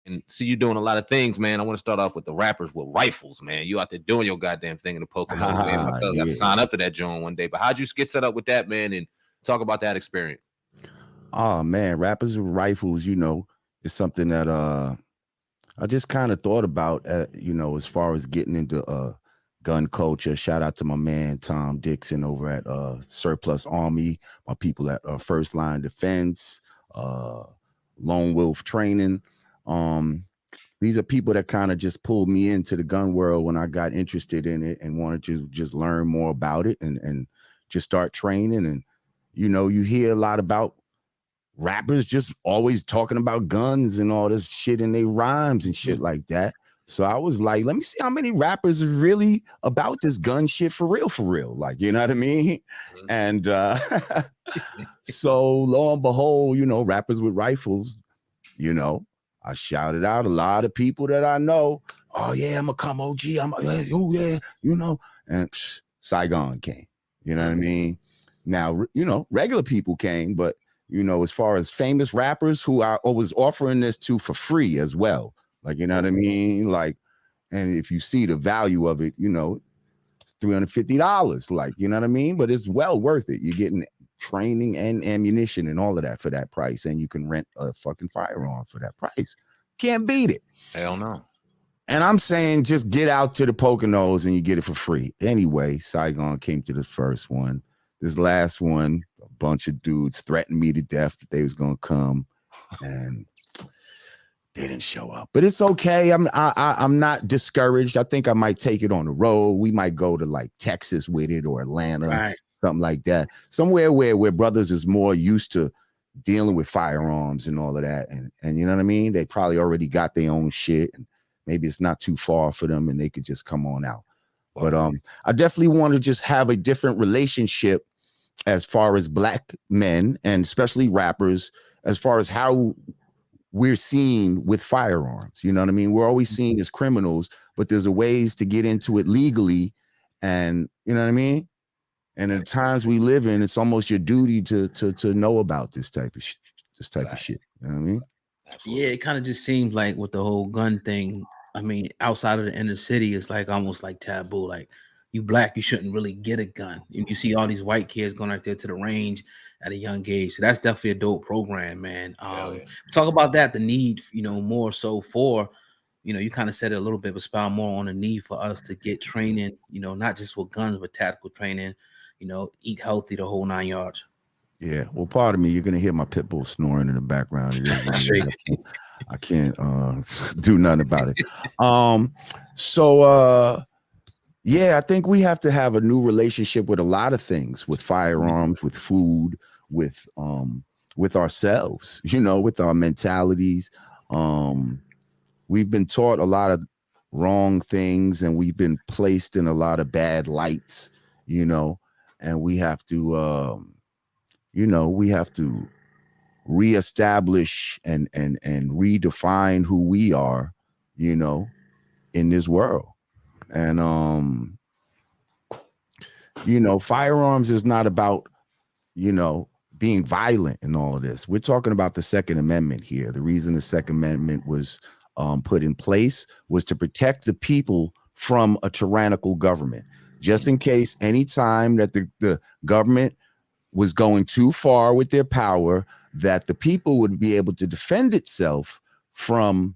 and see you doing a lot of things, man. I want to start off with the rappers with rifles, man. You out there doing your goddamn thing in the Poconos, man. My cousin got to sign up to that joint one day. But how'd you get set up with that, man? And talk about that experience. Oh man, rappers with rifles, is something that I just kind of thought about, as far as getting into gun culture. Shout out to my man Tom Dixon over at Surplus Army, my people at First Line Defense, Lone Wolf Training. These are people that kind of just pulled me into the gun world when I got interested in it and wanted to just learn more about it and just start training. And you hear a lot about rappers just always talking about guns and all this shit in their rhymes and shit like that. So I was like, let me see how many rappers are really about this gun shit for real. Like, you know what I mean? And so lo and behold, rappers with rifles, I shouted out a lot of people that I know. Oh yeah, I'm a come OG. And Saigon came. You know what I mean? Now, regular people came, but as far as famous rappers who I was offering this to for free as well. Like, you know what I mean? Like, and if you see the value of it, it's $350. Like, you know what I mean? But it's well worth it. You're getting training and ammunition and all of that for that price. And you can rent a fucking firearm for that price. Can't beat it. Hell no. And I'm saying just get out to the Poconos and you get it for free. Anyway, Saigon came to the first one. This last one, a bunch of dudes threatened me to death that they was gonna come, and they didn't show up. But it's okay. I'm not discouraged. I think I might take it on the road. We might go to like Texas with it or Atlanta, something like that. Somewhere where brothers is more used to dealing with firearms and all of that. And you know what I mean? They probably already got their own shit, and maybe it's not too far for them and they could just come on out. But I definitely want to just have a different relationship as far as black men and especially rappers, as far as how we're seen with firearms. You know what I mean? We're always seen as criminals, but there's a ways to get into it legally. And you know what I mean? And at times we live in, it's almost your duty to know about this type of shit. You know what I mean? Absolutely. Yeah, it kind of just seems like with the whole gun thing, I mean, outside of the inner city, it's like almost like taboo. Like, you black, you shouldn't really get a gun. And you see all these white kids going out there to the range at a young age. So that's definitely a dope program, man. Talk about that, the need, more so for, you kind of said it a little bit, but expound more on the need for us to get training, not just with guns, but tactical training, eat healthy, the whole 9 yards. Yeah, well, pardon me, you're gonna hear my pit bull snoring in the background. I can't do nothing about it. Yeah, I think we have to have a new relationship with a lot of things, with firearms, with food, with ourselves, with our mentalities. We've been taught a lot of wrong things and we've been placed in a lot of bad lights, and we have to reestablish and redefine who we are, in this world. And firearms is not about being violent and all of this. We're talking about the Second Amendment here. The reason the Second Amendment was put in place was to protect the people from a tyrannical government, just in case any time that the government was going too far with their power, that the people would be able to defend itself from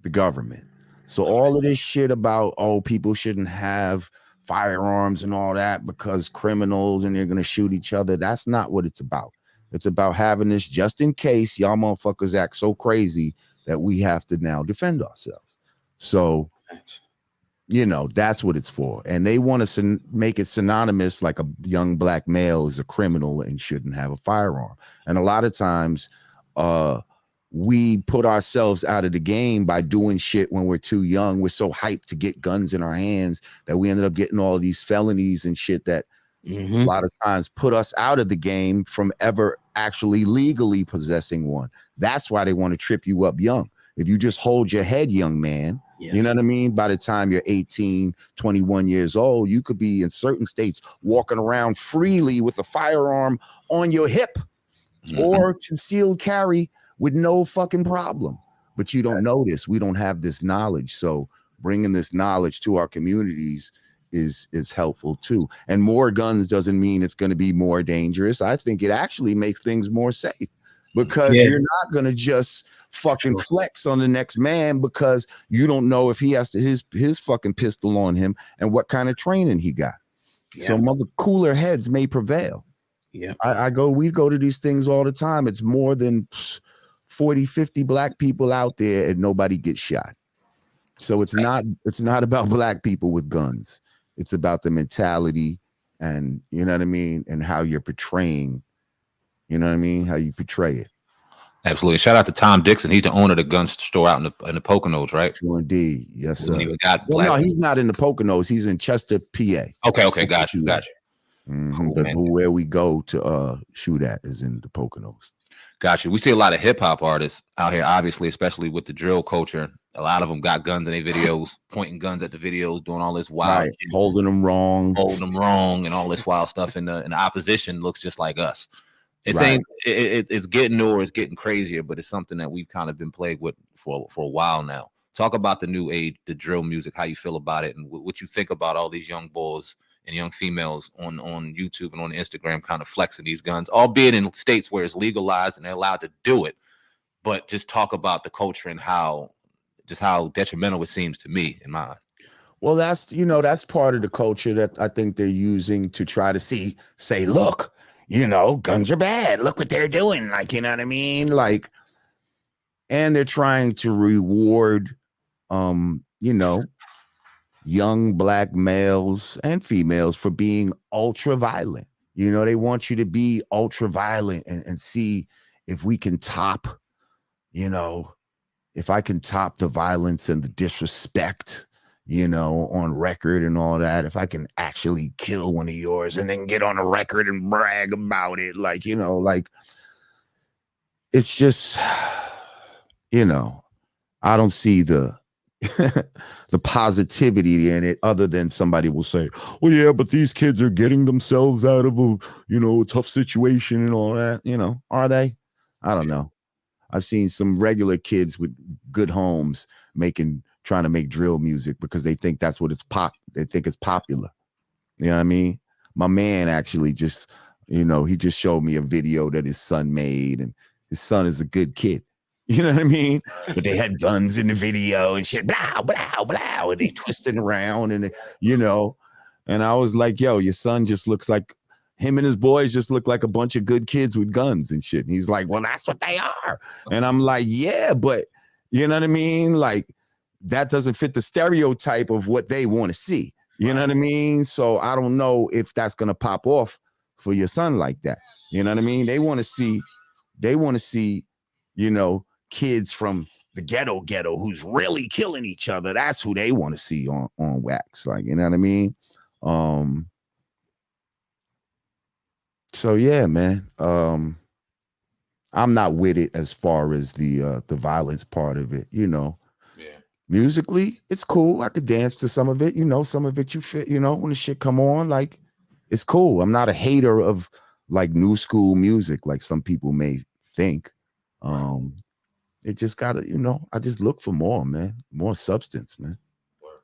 the government. So all of this shit about, people shouldn't have firearms and all that because criminals and they're going to shoot each other. That's not what it's about. It's about having this just in case y'all motherfuckers act so crazy that we have to now defend ourselves. So, that's what it's for. And they want to make it synonymous, like a young black male is a criminal and shouldn't have a firearm. And a lot of times, we put ourselves out of the game by doing shit when we're too young. We're so hyped to get guns in our hands that we ended up getting all these felonies and shit that a lot of times put us out of the game from ever actually legally possessing one. That's why they want to trip you up young. If you just hold your head, young man, you know what I mean? By the time you're 18, 21 years old, you could be in certain states walking around freely with a firearm on your hip or concealed carry with no fucking problem. but you don't know this. We don't have this knowledge. So bringing this knowledge to our communities is helpful too. And more guns doesn't mean it's going to be more dangerous. I think it actually makes things more safe, because you're not going to just fucking flex on the next man because you don't know if he has to his fucking pistol on him and what kind of training he got. So mother cooler heads may prevail. Yeah. We go to these things all the time. It's more than 40, 50 black people out there and nobody gets shot. So it's not about black people with guns. It's about the mentality, and you know what I mean, and how you're portraying, you know what I mean, how you portray it. Absolutely. Shout out to Tom Dixon. He's the owner of the gun store out in the Poconos, right? True indeed. Yes, sir. No, he's not in the Poconos. He's in Chester, PA. Okay, got you. Cool, but where we go to shoot at is in the Poconos. Got you. We see a lot of hip hop artists out here, obviously, especially with the drill culture. A lot of them got guns in their videos, pointing guns at the videos, doing all this wild shit, holding them wrong, and all this wild stuff. And the opposition looks just like us. It's getting newer, it's getting crazier, but it's something that we've kind of been plagued with for a while now. Talk about the new age, the drill music, how you feel about it, and what you think about all these young boys and young females on YouTube and on Instagram kind of flexing these guns, albeit in states where it's legalized and they're allowed to do it. But just talk about the culture and how detrimental it seems to me in my eyes. Well, that's part of the culture that I think they're using to try to say, look, guns are bad. Look what they're doing. Like, you know what I mean? Like, and they're trying to reward, young black males and females for being ultra violent. They want you to be ultra violent and see if we can top, if I can top the violence and the disrespect, on record and all that, if I can actually kill one of yours and then get on a record and brag about it, it's just, I don't see the the positivity in it, other than somebody will say, well, yeah, but these kids are getting themselves out of a tough situation and all that. Are they? I don't know. I've seen some regular kids with good homes trying to make drill music because they think that's what they think it's popular. You know what I mean? My man actually just, he just showed me a video that his son made, and his son is a good kid. You know what I mean? But they had guns in the video and shit, blah, blah, blah, and they twisting around and, and I was like, yo, your son just looks like, him and his boys just look like a bunch of good kids with guns and shit. And he's like, well, that's what they are. And I'm like, yeah, but you know what I mean? Like, that doesn't fit the stereotype of what they want to see. You know what I mean? So I don't know if that's going to pop off for your son like that. You know what I mean? They want to see, kids from the ghetto who's really killing each other. That's who they want to see on wax. Like, you know what I mean? So yeah, man. I'm not with it as far as the violence part of it, Yeah. Musically, it's cool. I could dance to some of it, some of it you fit, when the shit come on, like, it's cool. I'm not a hater of like new school music, like some people may think. It just gotta, I just look for more, man, more substance, man.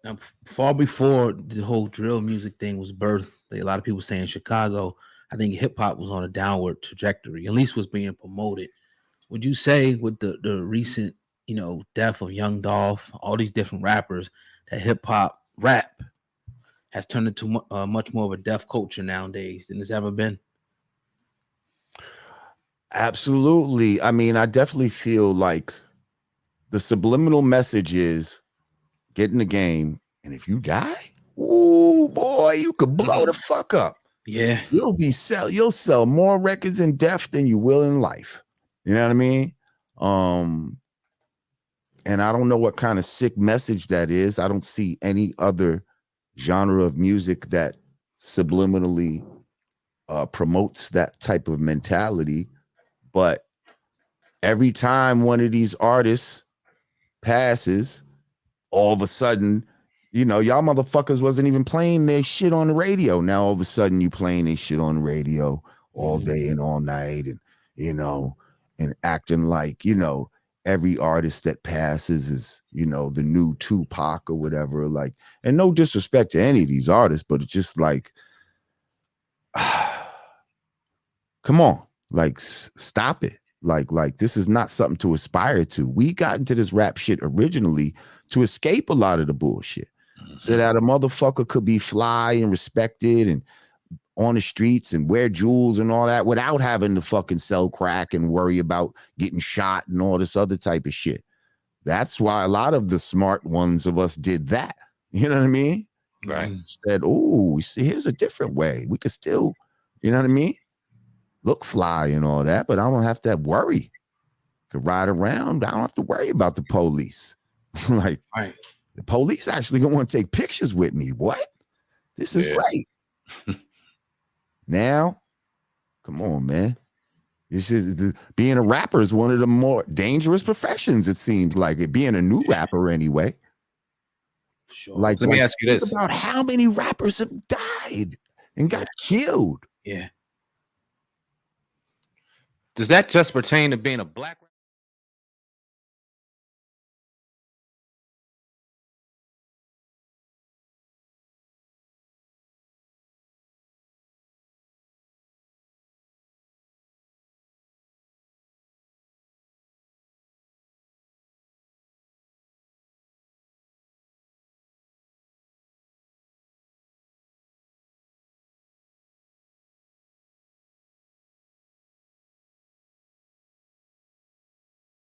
Now, far before the whole drill music thing was birthed, a lot of people saying Chicago, I think hip hop was on a downward trajectory, at least was being promoted. Would you say with the recent, death of Young Dolph, all these different rappers, that hip hop rap has turned into much more of a deaf culture nowadays than it's ever been? Absolutely. I mean, I definitely feel like the subliminal message is get in the game, and if you die, ooh boy, you could blow the fuck up. Yeah, you'll sell more records in death than you will in life. You know what I mean? And I don't know what kind of sick message that is. I don't see any other genre of music that subliminally promotes that type of mentality. But every time one of these artists passes, all of a sudden, y'all motherfuckers wasn't even playing their shit on the radio. Now all of a sudden you playing their shit on the radio all day and all night, and and acting like every artist that passes is, you know, the new Tupac or whatever. Like, and no disrespect to any of these artists, but it's just like, come on, like, stop it. Like this is not something to aspire to. We got into this rap shit originally to escape a lot of the bullshit, so that a motherfucker could be fly and respected and on the streets and wear jewels and all that without having to fucking sell crack and worry about getting shot and all this other type of shit. That's why a lot of the smart ones of us did that. You know what I mean? Right. Said, oh, here's a different way. We could still, you know what I mean? Look fly and all that, but I don't have to worry. Could ride around. I don't have to worry about the police. Like, right. The police actually gonna want to take pictures with me. What? This is great. Now, come on, man. This is being a rapper is one of the more dangerous professions. It seems like it. Being a new rapper, anyway. Sure. Like, let me ask you this: about how many rappers have died and got killed? Yeah. Does that just pertain to being a black rapper?